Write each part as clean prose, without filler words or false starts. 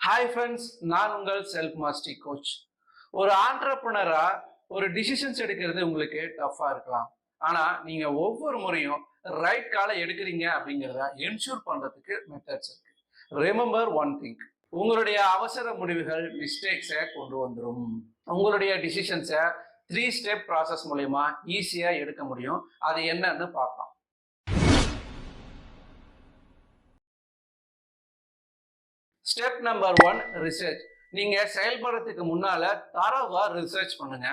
Hi friends, நான் உங்கள் self mastery coach. ஒரு ஆண்டர்பிரினரா ஒரு டிசிஷன்ஸ் எடுக்கிறது உங்களுக்கு டஃபா இருக்கலாம். ஆனா நீங்க ஒவ்வொரு முறையும் ரைட் காலை எடுக்கிறீங்க அப்படிங்கிறத என்ஷூர் பண்றதுக்கு மெத்தட்ஸ் இருக்கு. ரிமெம்பர் ஒன் திங், உங்களுடைய அவசர முடிவுகள் மிஸ்டேக்ஸை கொண்டு வந்துடும். உங்களுடைய டிசிஷன்ஸை 3 ஸ்டெப் ப்ராசஸ் மூலயமா ஈஸியா எடுக்க முடியும். அது என்னன்னு பார்க்கலாம். Step number 1, research. நீங்க செயல்படுறதுக்கு முன்னால தரவா ரிசர்ச் பண்ணுங்க.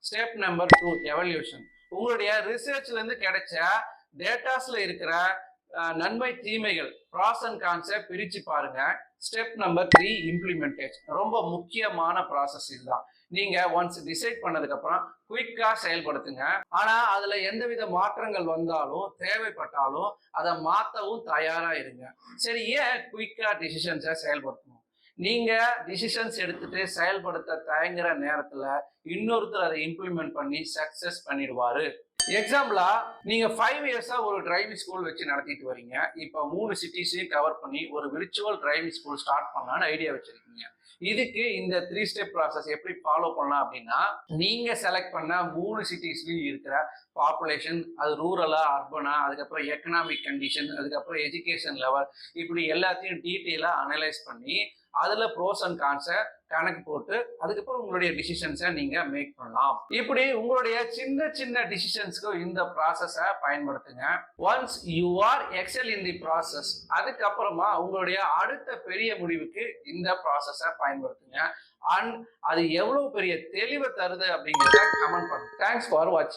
Step number 2, evolution. உங்களுடைய ரிசர்ச்ல இருந்து கிடைச்ச டேட்டாஸ்ல இருக்கிற நன்மை தீமைகள், ப்ராஸ் அண்ட் கான்ஸை பிரிச்சு பாருங்க. Step number 3, implementation. ரொம்ப முக்கியமான ப்ராசஸ் இதுதான். நீங்க ஒன்ஸ் டிசைட் பண்ணதுக்கு அப்புறம் குயிக்கா செயல்படுத்துங்க. ஆனா அதுல எந்தவித மாற்றங்கள் வந்தாலும் தேவைப்பட்டாலும் அதை மாத்தவும் தயாரா இருங்க. சரி, ஏன் குயிக்கா டிசிஷன்ஸை செயல்படுத்தணும்? நீங்க டிசிஷன்ஸ் எடுத்துட்டு செயல்படுத்த தயங்குற நேரத்துல இன்னொருத்தர் அதை இம்ப்ளிமெண்ட் பண்ணி சக்சஸ் பண்ணிடுவாரு. எக்ஸாம்பிளா, நீங்க 5 இயர்ஸா ஒரு டிரைவிங் ஸ்கூல் வச்சு நடத்திட்டு வரீங்க. இப்ப 3 சிட்டிஸையும் கவர் பண்ணி ஒரு விர்ச்சுவல் டிரைவிங் ஸ்கூல் ஸ்டார்ட் பண்ணலாம்னு ஐடியா வச்சிருக்கீங்க. இதுக்கு இந்த 3 ஸ்டெப் ப்ராசஸ் எப்படி ஃபாலோ பண்ணலாம் அப்படின்னா, நீங்க செலக்ட் பண்ண 3 சிட்டிஸ்லயும் இருக்கிற பாப்புலேஷன், அது ரூரலா அர்பனா, அதுக்கப்புறம் எக்கனாமிக் கண்டிஷன், அதுக்கப்புறம் எஜுகேஷன் லெவல், இப்படி எல்லாத்தையும் டீட்டெயிலா அனலைஸ் பண்ணி அதுல ப்ரோஸ் அண்ட் கான்ஸை கணக்கு போட்டு அதுக்கப்புறம் உங்களுடைய டிசிஷன்ஸை நீங்க மேக் பண்ணலாம். இப்படி உங்களுடைய சின்ன சின்ன டிசிஷன்ஸ்க்கு இந்த ப்ராசஸை பயன்படுத்துங்க. Once you are XL in the process, அதுக்கப்புறமா உங்களுடைய அடுத்த பெரிய முடிவுக்கு இந்த ப்ராசஸை பயன்படுத்துங்க. அண்ட் அது எவ்வளவு பெரிய தெளிவை தருது அப்படிங்கிறத கமெண்ட் பண்ணுங்க. தேங்க்ஸ் ஃபார் வாட்சிங்.